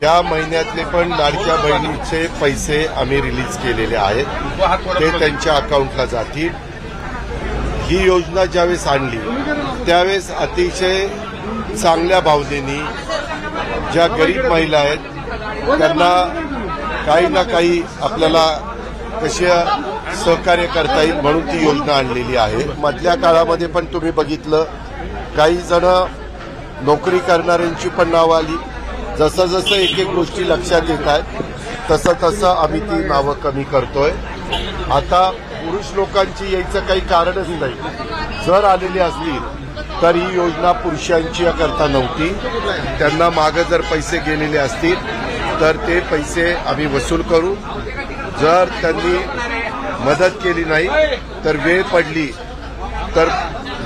या महिन्यातले पण लाडक्या बहिणीचे पैसे आम्ही रिलीज केलेले आहेत, ते त्यांच्या अकाउंटला जातील। ही योजना ज्यावेळेस आणली त्यावेळेस अतिशय चांगल्या भावनेने ज्या गरीब महिला आहेत त्यांना काही ना काही आपल्याला कशी सहकार्य करता येईल म्हणून ती योजना आणलेली आहे। मधल्या काळामध्ये पण तुम्ही बघितलं काही जण नोकरी करणाऱ्यांची पण नावं आली। जसं जसं एक एक गोष्टी लक्षात येत आहेत तसं तसं आम्ही ती नावं कमी करतोय। आता पुरुष लोकांची यायचं काही कारणच नाही। जर आलेली असतील तर ही योजना पुरुषांची करता नव्हती। त्यांना मागे जर पैसे गेलेले असतील तर ते पैसे आम्ही वसूल करू। जर त्यांनी मदत केली नाही तर वेळ पडली तर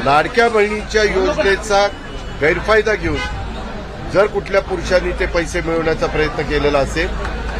लाडक्या बहिणीच्या योजनेचा गैरफायदा घेऊन जर कुठल्या पुरुषांनी ते पैसे मिळवण्याचा प्रयत्न केलेला असेल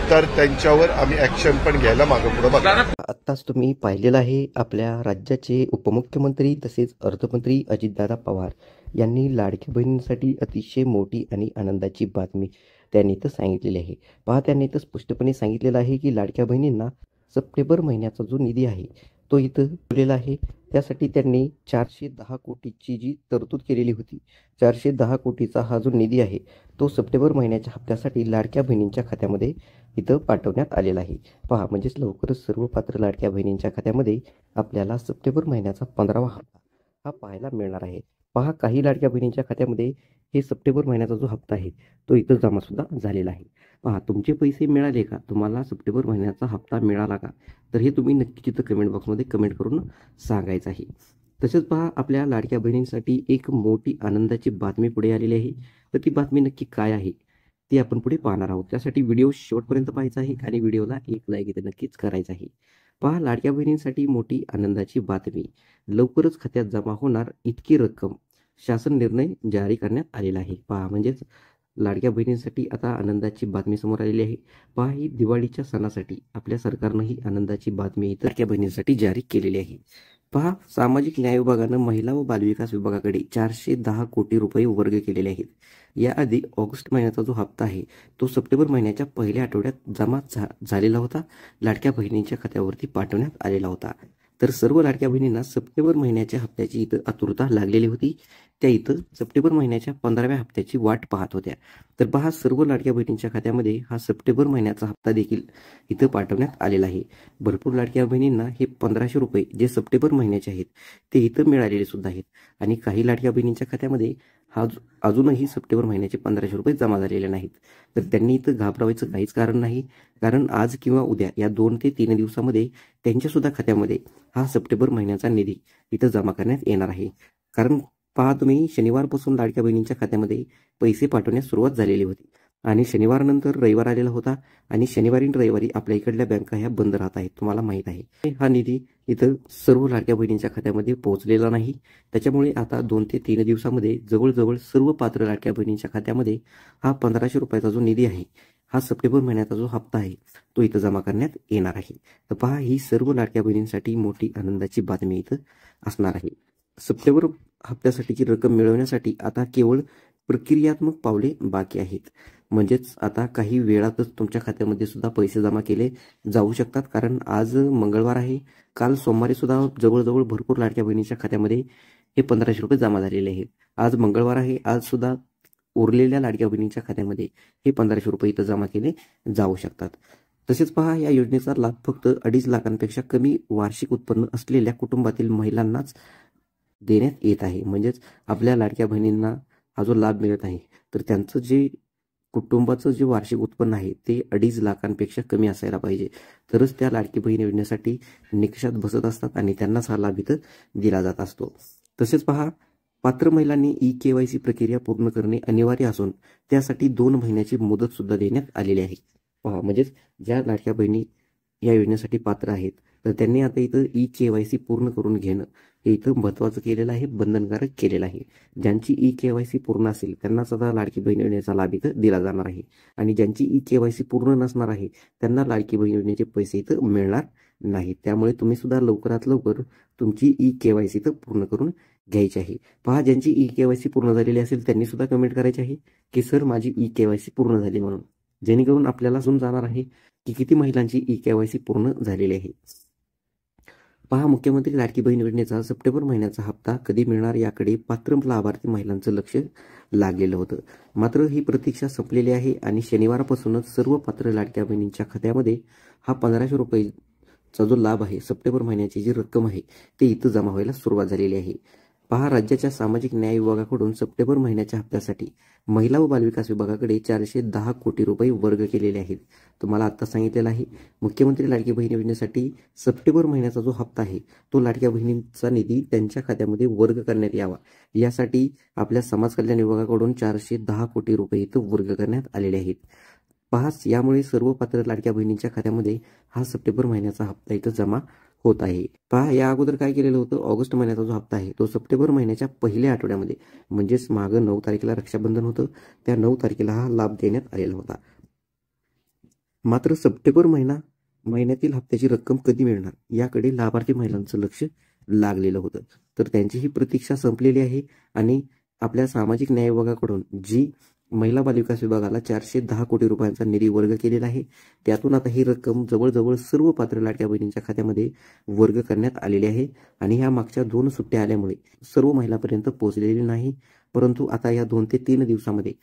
तर त्यांच्यावर आम्ही ऍक्शन पण घ्यायला मागेपुढे बघा। आत्ताच तुम्ही पाहिलेलं आहे आपल्या राज्याचे उपमुख्यमंत्री तसेच अर्थमंत्री अजितदादा पवार यांनी लाडक्या बहिणींसाठी अतिशय मोठी आणि आनंदाची बातमी त्यांनी तर सांगितलेली आहे। पहा, त्यांनी तर स्पष्टपणे सांगितलेलं आहे की लाडक्या बहिणींना सप्टेंबर महिन्याचा जो निधी आहे तो इथं दिलेला आहे। त्यासाठी त्यांनी 410 कोटीची जी तरतूद केलेली होती, 410 कोटीचा हा जो निधी आहे तो सप्टेंबर महिन्याच्या हप्त्यासाठी लाडक्या बहिणींच्या खात्यामध्ये इथं पाठवण्यात आलेला आहे। पहा, म्हणजेच लवकरच सर्व पात्र लाडक्या बहिणींच्या खात्यामध्ये आपल्याला सप्टेंबर महिन्याचा 15वा हप्ता हा पाहायला मिळणार आहे। पहा, काही लाडक्या बहिणींच्या खात्यामध्ये हे सप्टेंबर महिन्याचा जो हप्ता आहे तो इथं जमा सुद्धा झालेला आहे। पहा, तुमचे पैसे मिळाले का, तुम्हाला सप्टेंबर महिन्याचा हप्ता मिळाला का, तर हे तुम्ही नक्की तिथं कमेंट बॉक्समध्ये कमेंट करून सांगायचं आहे। तसेच पहा, आपल्या लाडक्या बहिणींसाठी एक मोठी आनंदाची बातमी पुढे आलेली आहे। तर ती बातमी नक्की काय आहे ती आपण पुढे पाहणार आहोत। त्यासाठी व्हिडिओ शेवटपर्यंत पाहायचा आहे आणि व्हिडिओला एक लाईक इथे नक्कीच करायचं आहे। पहा, लाडक्या बहिणींसाठी मोठी आनंदाची बातमी, लवकरच खात्यात जमा होणार इतकी रक्कम, शासन निर्णय जारी करण्यात आलेला आहे। पहा, म्हणजेच लाडक्या बहिणींसाठी आता आनंदाची बातमी समोर आलेली आहे। पहा, ही दिवाळीच्या सणासाठी आपल्या सरकारनं ही आनंदाची बातमी इतर लाडक्या बहिणींसाठी जारी केलेली आहे। पहा, सामाजिक न्याय विभागानं महिला व बालविकास विभागाकडे 410 कोटी रुपये वर्ग केलेले आहेत। याआधी ऑगस्ट महिन्याचा जो हप्ता आहे तो सप्टेंबर महिन्याच्या पहिल्या आठवड्यात जमा झालेला होता, लाडक्या बहिणींच्या खात्यावरती पाठवण्यात आलेला होता। तर सर्व लाडक्या बहिणींना सप्टेंबर महिन्याच्या हप्त्याची इथं आतुरता लागलेली होती। त्या इथं सप्टेंबर महिन्याच्या 15व्या हप्त्याची वाट पाहत होत्या। तर पहा, सर्व लाडक्या बहिणींच्या खात्यामध्ये हा सप्टेंबर महिन्याचा हप्ता देखील इथं पाठवण्यात आलेला आहे। भरपूर लाडक्या बहिणींना हे 1500 रुपये जे सप्टेंबर महिन्याचे आहेत ते इथं मिळालेले सुद्धा आहेत आणि काही लाडक्या बहिणींच्या खात्यामध्ये हा अजूनही सप्टेंबर महिन्याचे 1500 रुपये जमा झालेले नाहीत। तर त्यांनी इथं घाबरावायचं काहीच कारण नाही, कारण आज किंवा उद्या या 2 ते 3 दिवसामध्ये त्यांच्यासुद्धा खात्यामध्ये हा सप्टेंबर महिन्याचा निधी इथं जमा करण्यात येणार आहे। कारण पहा, तुम्ही शनिवारपासून लाडक्या बहिणींच्या खात्यामध्ये पैसे पाठवण्यास सुरुवात झालेली होती आणि शनिवारनंतर रविवार आलेला होता आणि शनिवारी आणि रविवारी आपल्या इकडल्या बँका ह्या बंद राहत आहेत, तुम्हाला माहीत आहे। हा निधी इथं सर्व लाडक्या बहिणींच्या खात्यामध्ये पोहोचलेला नाही। त्याच्यामुळे आता 2 ते 3 दिवसामध्ये जवळजवळ सर्व पात्र लाडक्या बहिणींच्या खात्यामध्ये हा 1500 रुपयाचा जो निधी आहे, हा सप्टेंबर महिन्याचा जो हप्ता आहे तो इथं जमा करण्यात येणार आहे। तर पहा, ही सर्व लाडक्या बहिणींसाठी मोठी आनंदाची बातमी इथं असणार आहे। सप्टेंबर हप्त्यासाठीची रक्कम मिळवण्यासाठी आता केवळ प्रक्रियात्मक पावले बाकी आहेत। म्हणजेच आता काही वेळातच तुमच्या खात्यामध्ये सुद्धा पैसे जमा केले जाऊ शकतात। कारण आज मंगळवार आहे, काल सोमवारी सुद्धा जवळजवळ भरपूर लाडक्या बहिणीच्या खात्यामध्ये हे 1500 रुपये जमा झालेले आहेत। आज मंगळवार आहे, आज सुद्धा उरलेल्या लाडक्या बहिणींच्या खात्यामध्ये हे 1500 रुपये इथं जमा केले जाऊ शकतात। तसेच पहा, या योजनेचा लाभ फक्त 2.5 लाखांपेक्षा कमी वार्षिक उत्पन्न असलेल्या कुटुंबातील महिलांनाच देण्यात येत आहे। म्हणजेच आपल्या लाडक्या बहिणींना हा जो लाभ मिळत आहे तर त्यांचं जे कुटुंबाचं जे वार्षिक उत्पन्न आहे ते 2.5 लाखांपेक्षा कमी असायला पाहिजे, तरच त्या लाडकी बहीण योजनेसाठी निकषात बसत असतात आणि त्यांनाच हा लाभ इथं दिला जात असतो। तसेच पहा, पात्र महिलांनी EKYC प्रक्रिया पूर्ण करणे अनिवार्य असून त्यासाठी 2 महिन्याची मुदत सुद्धा देण्यात आलेली आहे। पहा, म्हणजेच ज्या लाडक्या बहिणी या योजनेसाठी पात्र आहेत तर त्यांनी आता इथं EKYC पूर्ण करून घेणं हे इथं महत्त्वाचं केलेलं आहे, बंधनकारक केलेलं आहे। ज्यांची EKYC पूर्ण असेल त्यांनाच आता लाडकी बहीण योजनेचा लाभ इथं दिला जाणार आहे आणि ज्यांची EKYC पूर्ण नसणार आहे त्यांना लाडकी बहीण योजनेचे पैसे इथं मिळणार नाहीत। त्यामुळे तुम्ही सुद्धा लवकरात लवकर तुमची EKYC इथं पूर्ण करून घ्यायची आहे। पहा, ज्यांची EKYC पूर्ण झालेली असेल त्यांनी सुद्धा कमेंट करायची आहे की सर माझी EKYC पूर्ण झाली म्हणून। जेणेकरून आपल्याला समजून जाणार आहे की किती महिलांची ई-केवायसी पूर्ण झालेली आहे. पहा, मुख्यमंत्री लाडकी बहीण योजनेचा सप्टेंबर महिन्याचा हप्ता कधी मिळणार याकडे पात्र लाभार्थी महिलांचं लक्ष लागलेलं होतं. मात्र ही प्रतीक्षा संपलेली आहे आणि शनिवारपासूनच सर्व पात्र लाडक्या बहिणींच्या खात्यामध्ये हा 1500 रुपयेचा जो लाभ आहे, सप्टेंबर महिन्याची जी रक्कम आहे ती इथं जमा व्हायला सुरुवात झालेली आहे. पहा, राज्याच्या सामाजिक न्याय विभागाकडून सप्टेंबर महिन्याच्या हप्त्यासाठी महिला व बालविकास विभागाकडे 410 कोटी रुपये वर्ग केलेले आहेत. तुम्हाला आता सांगितलेलं आहे, मुख्यमंत्री लाडकी बहीण योजनेसाठी सप्टेंबर महिन्याचा जो हप्ता आहे तो लाडक्या बहिणींचा निधी त्यांच्या खात्यामध्ये वर्ग करण्यात यावा, यासाठी आपल्या समाज कल्याण विभागाकडून 410 कोटी रुपये इथं वर्ग करण्यात आलेले आहेत. पहा, यामुळे सर्व पात्र लाडक्या बहिणींच्या खात्यामध्ये हा सप्टेंबर महिन्याचा हप्ता इथं जमा होत आहे. पहा, या अगोदर काय केलेलं होतं, ऑगस्ट महिन्याचा जो हप्ता आहे तो सप्टेंबर महिन्याच्या पहिल्या आठवड्यामध्ये म्हणजेच मागं 9 तारखेला रक्षाबंधन होतं, त्या 9 तारखेला हा लाभ देण्यात आलेला होता. मात्र सप्टेंबर महिन्यातील हप्त्याची रक्कम कधी मिळणार याकडे लाभार्थी महिलांचं लक्ष लागलेलं होतं. तर त्यांची ही प्रतीक्षा संपलेली आहे आणि आपल्या सामाजिक न्याय विभागाकडून जी महिला बालविकास विभागाला 410 कोटी रुपयांचा निधी वर्ग केलेला आहे, त्यातून आता ही रक्कम जवळजवळ सर्व पात्र लाडक्या बहिणींच्या खात्यामध्ये वर्ग करण्यात आलेली आहे. आणि ह्या मागच्या 2 सुट्ट्या आल्यामुळे सर्व महिलांपर्यंत पोहोचलेली नाही, परंतु आता या 2 ते 3 दिवसामध्ये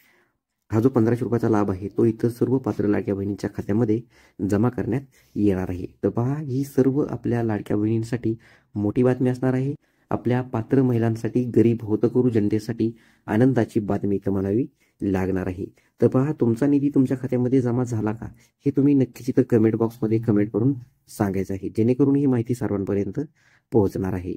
हा जो 1500 रुपयाचा लाभ आहे तो इतर सर्व पात्र लाडक्या बहिणींच्या खात्यामध्ये जमा करण्यात येणार आहे. तर पहा, ही सर्व आपल्या लाडक्या बहिणींसाठी मोठी बातमी असणार आहे. आपल्या पात्र महिलांसाठी, गरीब होतकरू जनतेसाठी आनंदाची बातमी इथं म्हणावी लागणार आहे. तर पहा, तुमचा निधी तुमच्या खात्यामध्ये जमा झाला का हे तुम्ही नक्कीच इथं कमेंट बॉक्समध्ये कमेंट करून सांगायचं आहे, जेणेकरून ही माहिती सर्वांपर्यंत पोहोचणार आहे.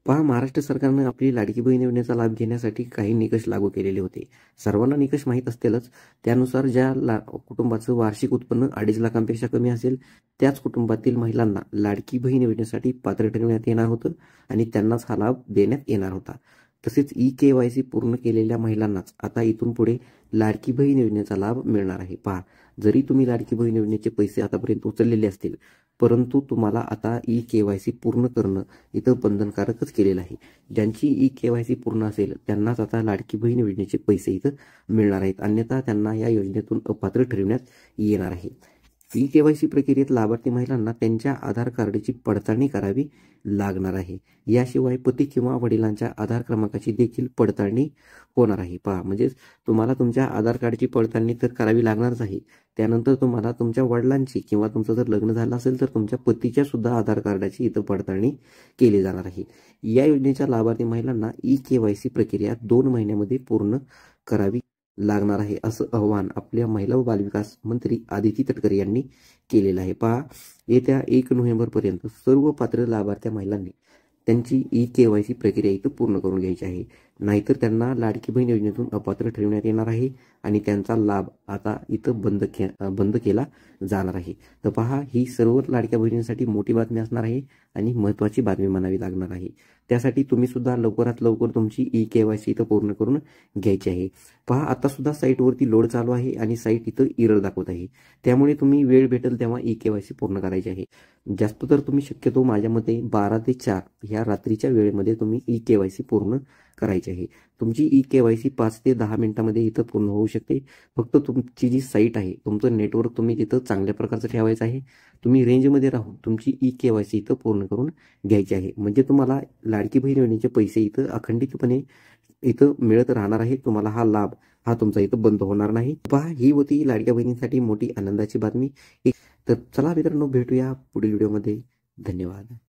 पहा, महाराष्ट्र सरकारनं आपली लाडकी बहीण योजनेचा लाभ घेण्यासाठी काही निकष लागू केलेले होते. सर्वांना निकष माहीत असतीलच. त्यानुसार ज्या कुटुंबाचं वार्षिक उत्पन्न 2.5 लाखांपेक्षा कमी असेल त्याच कुटुंबातील महिलांना लाडकी बहीण योजनेसाठी पात्र ठरवण्यात येणार होतं आणि त्यांनाच हा लाभ देण्यात येणार होता. तसेच ई-केवायसी पूर्ण केलेल्या महिलांनाच आता इथून पुढे लाडकी बहीण योजनेचा लाभ मिळणार आहे. पहा, जरी तुम्ही लाडकी बहीण योजनेचे पैसे आतापर्यंत उचललेले असतील, परंतु तुम्हाला आता ई-केवायसी पूर्ण करणं इथं बंधनकारकच केलेलं आहे. ज्यांची ई-केवायसी पूर्ण असेल त्यांनाच आता लाडकी बहीण योजनेचे पैसे इथं मिळणार आहेत, अन्यथा त्यांना या योजनेतून अपात्र ठरवण्यात येणार आहे. ई-केवायसी प्रक्रियेत लाभार्थी महिलांना त्यांच्या आधार कार्डची पडताळणी करावी लागणार आहे. याशिवाय पती किंवा वडिलांच्या आधार क्रमांकाची देखील पडताळणी होणार आहे. पहा, म्हणजेच तुम्हाला तुमच्या आधार कार्डची पडताळणी तर करावी लागणारच आहे. त्यानंतर तुम्हाला तुमच्या वडिलांची किंवा तुमचं जर लग्न झालं असेल तर तुमच्या पतीच्या सुद्धा आधार कार्डाची इथं पडताळणी केली जाणार आहे. या योजनेच्या लाभार्थी महिलांना ई-केवायसी प्रक्रिया 2 महिन्यामध्ये पूर्ण करावी लागणार आहे, असं आवाहन आपल्या महिला व बालविकास मंत्री आदिती तटकरे यांनी केलेलं आहे. पहा, येत्या 1 नोव्हेंबरपर्यंत सर्व पात्र लाभार्थ्या महिलांनी त्यांची ई-केवायसी प्रक्रिया इथं पूर्ण करून घ्यायची आहे, नाहीतर त्यांना लाडकी बहीण योजनेतून अपात्र ठरवण्यात येणार आहे आणि त्यांचा लाभ आता इथं बंद केला जाणार आहे. तर पहा, ही सर्व लाडक्या बहिणींसाठी मोठी बातमी असणार आहे आणि महत्त्वाची बातमी म्हणावी लागणार आहे. त्यासाठी तुम्ही सुद्धा लवकरात लवकर तुमची ई-केवायसी इथं पूर्ण करून घ्यायची आहे. पहा, आता सुद्धा साईटवरती लोड चालू आहे आणि साईट इथं एरर दाखवत आहे, त्यामुळे तुम्ही वेळ भेटेल तेव्हा ई-केवायसी पूर्ण करायची आहे. जास्त तर तुम्ही शक्यतो माझ्या मते 12 ते 4 ह्या रात्रीच्या वेळेमध्ये तुम्ही ई-केवायसी पूर्ण करायची आहे. तुमची ई-केवायसी 5 ते 10 मिनिटांमध्ये इथं पूर्ण होऊ शकते. फक्त तुमची जी साईट आहे, तुमचं नेटवर्क तुम्ही तिथं चांगल्या प्रकारचं ठेवायचं आहे. तुम्ही रेंजमध्ये राहून तुमची ई-केवायसी इथं पूर्ण करून घ्यायची आहे, म्हणजे तुम्हाला लाडकी बहीण योजनेचे पैसे इथं अखंडितपणे इथं मिळत राहणार आहे. तुम्हाला हा लाभ हा तुमचा इथं बंद होणार नाही. पहा, ही होती लाडक्या बहिणींसाठी मोठी आनंदाची बातमी. तर चला मित्रांनो, भेटूया पुढील व्हिडिओमध्ये. धन्यवाद.